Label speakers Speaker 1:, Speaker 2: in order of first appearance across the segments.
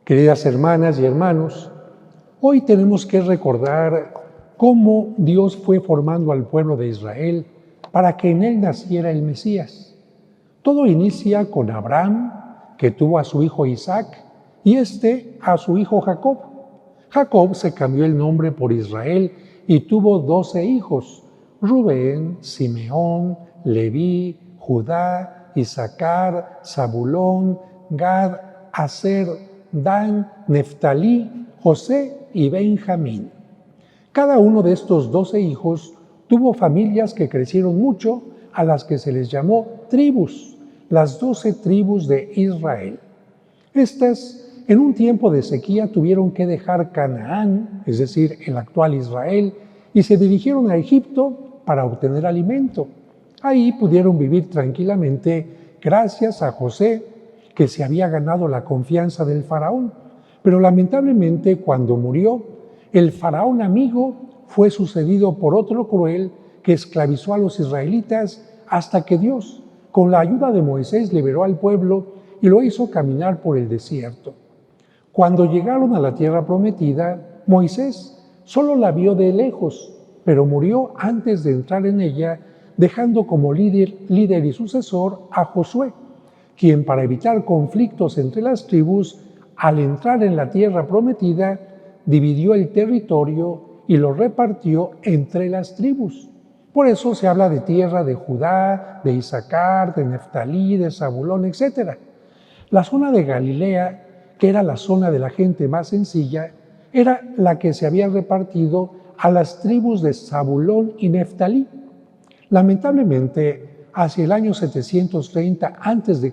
Speaker 1: Queridas hermanas y hermanos, hoy tenemos que recordar cómo Dios fue formando al pueblo de Israel para que en él naciera el Mesías. Todo inicia con Abraham, que tuvo a su hijo Isaac, y a su hijo Jacob. Jacob se cambió el nombre por Israel y tuvo 12 hijos: Rubén, Simeón, Leví, Judá, Isaacar, Zabulón, Gad, Aser, Dan, Neftalí, José y Benjamín. Cada uno de estos 12 hijos tuvo familias que crecieron mucho, a las que se les llamó tribus, las 12 tribus de Israel. Estas, en un tiempo de sequía, tuvieron que dejar Canaán, es decir, el actual Israel, y se dirigieron a Egipto para obtener alimento. Ahí pudieron vivir tranquilamente gracias a José, que se había ganado la confianza del faraón. Pero lamentablemente, cuando murió, el faraón amigo fue sucedido por otro cruel que esclavizó a los israelitas hasta que Dios, con la ayuda de Moisés, liberó al pueblo y lo hizo caminar por el desierto. Cuando llegaron a la tierra prometida, Moisés solo la vio de lejos, pero murió antes de entrar en ella, dejando como líder y sucesor a Josué, quien, para evitar conflictos entre las tribus, al entrar en la tierra prometida, dividió el territorio y lo repartió entre las tribus. Por eso se habla de tierra de Judá, de Isaacar, de Neftalí, de Zabulón, etc. La zona de Galilea, que era la zona de la gente más sencilla, era la que se había repartido a las tribus de Zabulón y Neftalí. Lamentablemente, hacia el año 730 a.C.,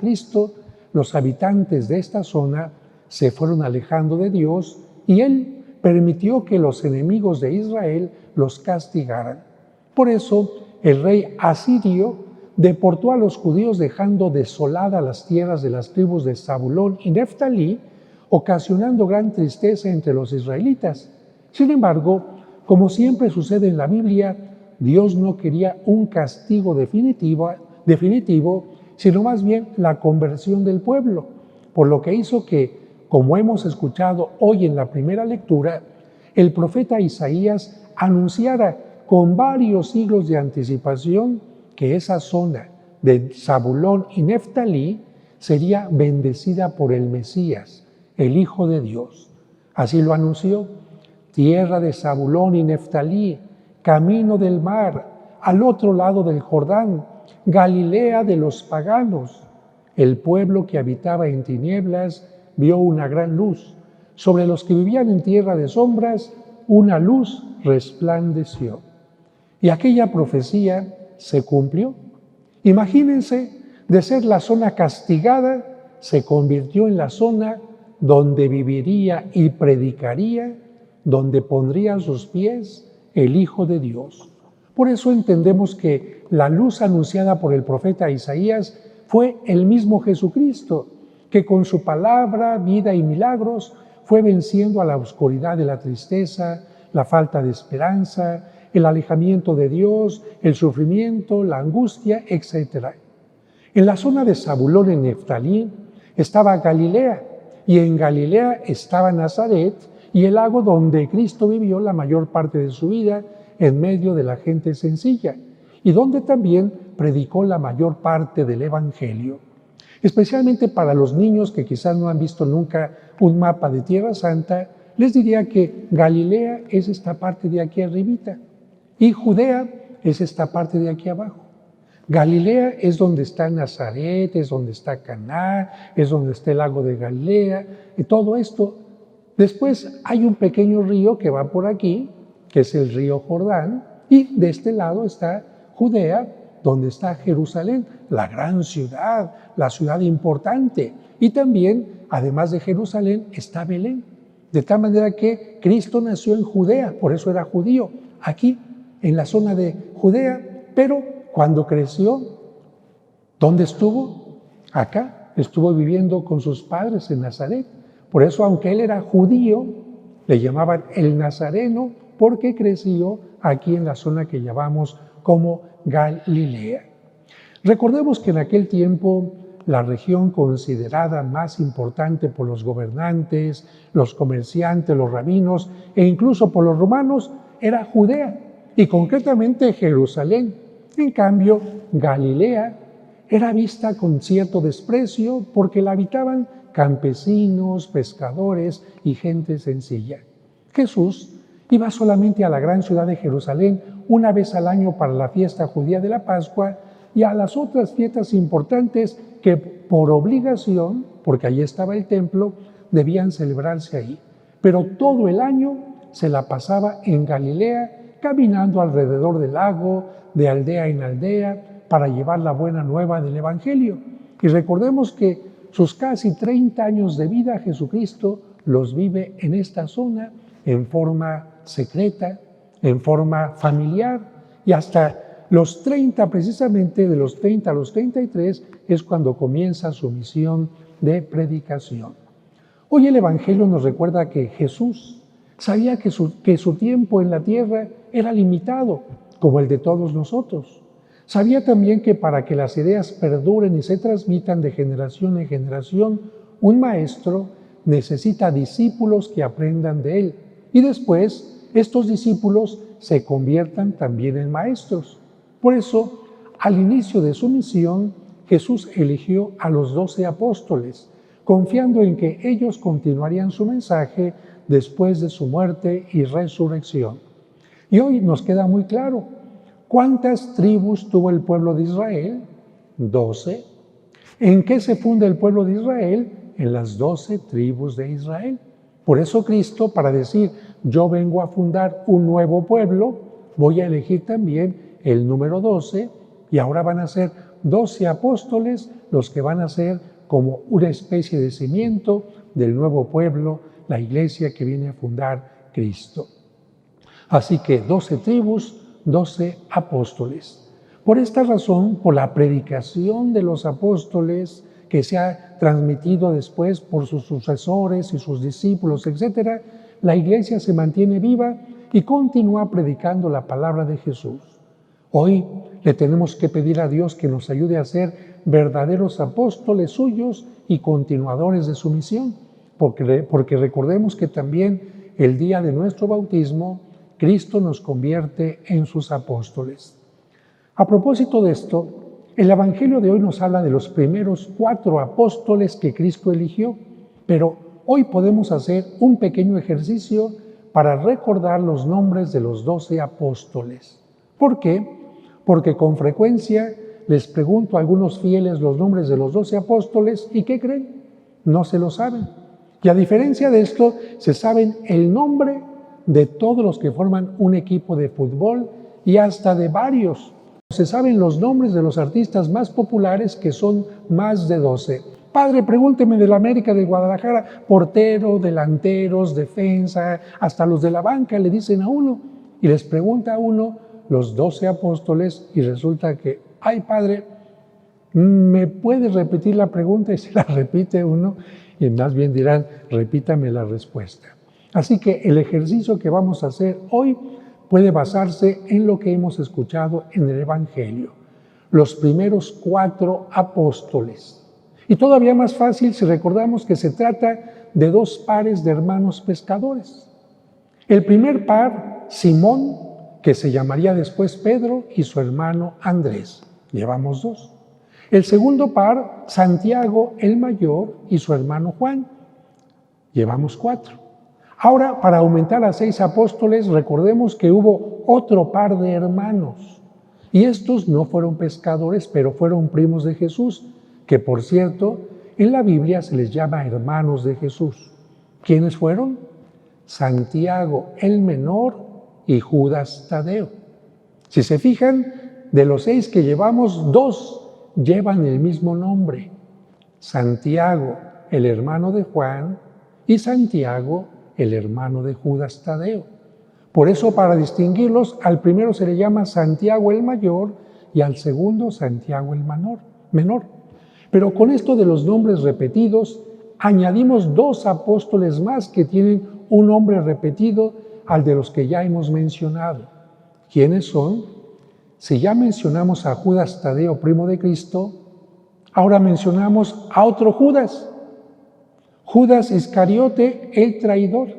Speaker 1: los habitantes de esta zona se fueron alejando de Dios y Él permitió que los enemigos de Israel los castigaran. Por eso, el rey asirio deportó a los judíos, dejando desoladas las tierras de las tribus de Zabulón y Neftalí, ocasionando gran tristeza entre los israelitas. Sin embargo, como siempre sucede en la Biblia, Dios no quería un castigo definitivo, sino más bien la conversión del pueblo, por lo que hizo que, como hemos escuchado hoy en la primera lectura, el profeta Isaías anunciara con varios siglos de anticipación que esa zona de Zabulón y Neftalí sería bendecida por el Mesías, el Hijo de Dios. Así lo anunció: tierra de Zabulón y Neftalí, camino del mar, al otro lado del Jordán, Galilea de los paganos. El pueblo que habitaba en tinieblas vio una gran luz. Sobre los que vivían en tierra de sombras, una luz resplandeció. Y aquella profecía se cumplió. Imagínense, de ser la zona castigada, se convirtió en la zona donde viviría y predicaría, donde pondría sus pies el Hijo de Dios. Por eso entendemos que la luz anunciada por el profeta Isaías fue el mismo Jesucristo, que con su palabra, vida y milagros fue venciendo a la oscuridad de la tristeza, la falta de esperanza, el alejamiento de Dios, el sufrimiento, la angustia, etc. En la zona de Zabulón y Neftalí estaba Galilea, y en Galilea estaba Nazaret, y el lago donde Cristo vivió la mayor parte de su vida en medio de la gente sencilla, y donde también predicó la mayor parte del Evangelio. Especialmente para los niños que quizás no han visto nunca un mapa de Tierra Santa, les diría que Galilea es esta parte de aquí arribita, y Judea es esta parte de aquí abajo. Galilea es donde está Nazaret, es donde está Caná, es donde está el lago de Galilea, y todo esto. Después hay un pequeño río que va por aquí, que es el río Jordán, y de este lado está Judea, donde está Jerusalén, la gran ciudad, la ciudad importante. Y también, además de Jerusalén, está Belén. De tal manera que Cristo nació en Judea, por eso era judío, aquí, en la zona de Judea, pero cuando creció, ¿dónde estuvo? Acá, estuvo viviendo con sus padres en Nazaret. Por eso, aunque él era judío, le llamaban el Nazareno, porque creció aquí en la zona que llamamos como Galilea. Recordemos que en aquel tiempo la región considerada más importante por los gobernantes, los comerciantes, los rabinos e incluso por los romanos era Judea y concretamente Jerusalén. En cambio, Galilea era vista con cierto desprecio porque la habitaban campesinos, pescadores y gente sencilla. Jesús iba solamente a la gran ciudad de Jerusalén una vez al año para la fiesta judía de la Pascua y a las otras fiestas importantes que por obligación, porque allí estaba el templo, debían celebrarse ahí. Pero todo el año se la pasaba en Galilea, caminando alrededor del lago, de aldea en aldea, para llevar la buena nueva del Evangelio. Y recordemos que sus casi 30 años de vida Jesucristo los vive en esta zona en forma secreta, en forma familiar, y hasta los 30, precisamente de los 30 a los 33, es cuando comienza su misión de predicación. Hoy el Evangelio nos recuerda que Jesús sabía que su tiempo en la tierra era limitado, como el de todos nosotros. Sabía también que para que las ideas perduren y se transmitan de generación en generación, un maestro necesita discípulos que aprendan de él. Y después, estos discípulos se conviertan también en maestros. Por eso, al inicio de su misión, Jesús eligió a los 12 apóstoles, confiando en que ellos continuarían su mensaje después de su muerte y resurrección. Y hoy nos queda muy claro, ¿cuántas tribus tuvo el pueblo de Israel? 12. ¿En qué se funda el pueblo de Israel? En las 12 tribus de Israel. Por eso Cristo, para decir, yo vengo a fundar un nuevo pueblo, voy a elegir también el número 12, y ahora van a ser 12 apóstoles los que van a ser como una especie de cimiento del nuevo pueblo, la iglesia que viene a fundar Cristo. Así que 12 tribus, 12 apóstoles. Por esta razón, por la predicación de los apóstoles que se ha transmitido después por sus sucesores y sus discípulos, etc., la iglesia se mantiene viva y continúa predicando la palabra de Jesús. Hoy le tenemos que pedir a Dios que nos ayude a ser verdaderos apóstoles suyos y continuadores de su misión, porque recordemos que también el día de nuestro bautismo, Cristo nos convierte en sus apóstoles. A propósito de esto, el Evangelio de hoy nos habla de los primeros 4 apóstoles que Cristo eligió, pero hoy podemos hacer un pequeño ejercicio para recordar los nombres de los 12 apóstoles. ¿Por qué? Porque con frecuencia les pregunto a algunos fieles los nombres de los 12 apóstoles y ¿qué creen? No se lo saben. Y a diferencia de esto, se saben el nombre de todos los que forman un equipo de fútbol y hasta de varios. Se saben los nombres de los artistas más populares, que son más de 12. Padre, pregúnteme del América de Guadalajara, portero, delanteros, defensa, hasta los de la banca le dicen a uno. Y les pregunta a uno los 12 apóstoles y resulta que, ay padre, ¿me puede repetir la pregunta? Y se la repite uno y más bien dirán, repítame la respuesta. Así que el ejercicio que vamos a hacer hoy puede basarse en lo que hemos escuchado en el Evangelio. Los primeros 4 apóstoles. Y todavía más fácil si recordamos que se trata de 2 pares de hermanos pescadores. El primer par, Simón, que se llamaría después Pedro, y su hermano Andrés. Llevamos 2. El segundo par, Santiago el mayor y su hermano Juan. Llevamos 4. Ahora, para aumentar a 6 apóstoles, recordemos que hubo otro par de hermanos. Y estos no fueron pescadores, pero fueron primos de Jesús, que por cierto, en la Biblia se les llama hermanos de Jesús. ¿Quiénes fueron? Santiago el menor y Judas Tadeo. Si se fijan, de los 6 que llevamos, 2 llevan el mismo nombre. Santiago, el hermano de Juan, y Santiago, el hermano de Judas Tadeo. Por eso, para distinguirlos, al primero se le llama Santiago el mayor y al segundo Santiago el menor. Pero con esto de los nombres repetidos, añadimos 2 apóstoles más que tienen un nombre repetido al de los que ya hemos mencionado. ¿Quiénes son? Si ya mencionamos a Judas Tadeo, primo de Cristo, Ahora mencionamos a otro Judas, Judas Iscariote, el traidor.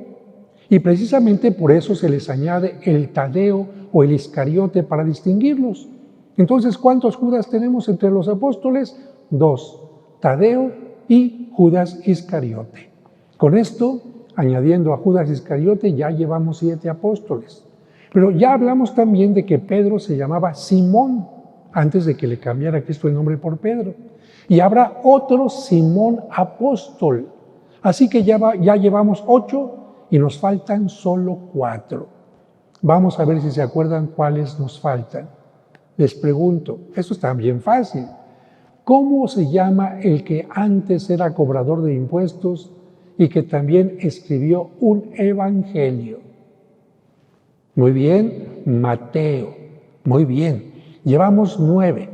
Speaker 1: Y precisamente por eso se les añade el Tadeo o el Iscariote para distinguirlos. Entonces, ¿cuántos Judas tenemos entre los apóstoles? 2, Tadeo y Judas Iscariote. Con esto, añadiendo a Judas Iscariote, ya llevamos 7 apóstoles. Pero ya hablamos también de que Pedro se llamaba Simón, antes de que le cambiara Cristo el nombre por Pedro. Y habrá otro Simón apóstol. Así que ya llevamos 8 y nos faltan solo 4. Vamos a ver si se acuerdan cuáles nos faltan. Les pregunto, esto está bien fácil. ¿Cómo se llama el que antes era cobrador de impuestos y que también escribió un evangelio? Muy bien, Mateo. Muy bien, llevamos 9.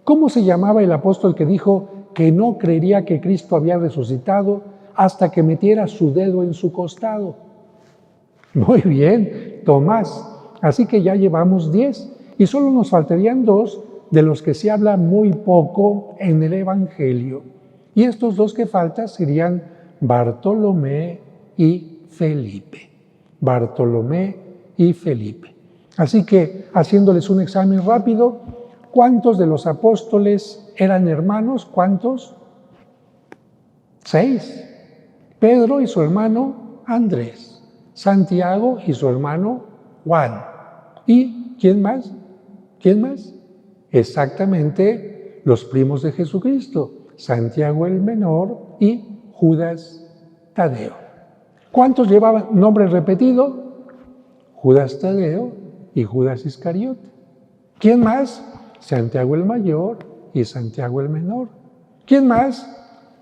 Speaker 1: ¿Cómo se llamaba el apóstol que dijo que no creería que Cristo había resucitado hasta que metiera su dedo en su costado? Muy bien, Tomás. Así que ya llevamos 10 y solo nos faltarían 2 de los que se habla muy poco en el Evangelio. Y estos 2 que faltan serían Bartolomé y Felipe. Bartolomé y Felipe. Así que, haciéndoles un examen rápido, ¿cuántos de los apóstoles eran hermanos? ¿Cuántos? 6. Pedro y su hermano Andrés. Santiago y su hermano Juan. ¿Y quién más? ¿Quién más? Exactamente los primos de Jesucristo, Santiago el menor y Judas Tadeo. ¿Cuántos llevaban nombre repetido? Judas Tadeo y Judas Iscariote. ¿Quién más? Santiago el mayor y Santiago el menor. ¿Quién más?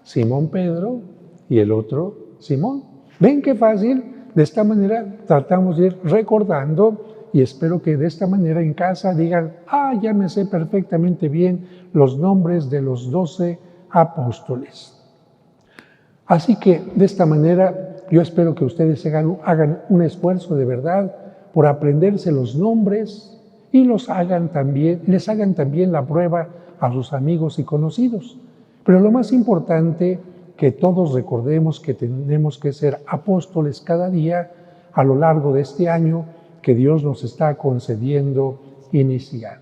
Speaker 1: Simón Pedro y el otro Simón. ¿Ven qué fácil? De esta manera tratamos de ir recordando y espero que de esta manera en casa digan, ya me sé perfectamente bien los nombres de los 12 apóstoles. Así que de esta manera yo espero que ustedes hagan un esfuerzo de verdad por aprenderse los nombres y les hagan también la prueba a sus amigos y conocidos. Pero lo más importante, que todos recordemos que tenemos que ser apóstoles cada día a lo largo de este año que Dios nos está concediendo iniciar.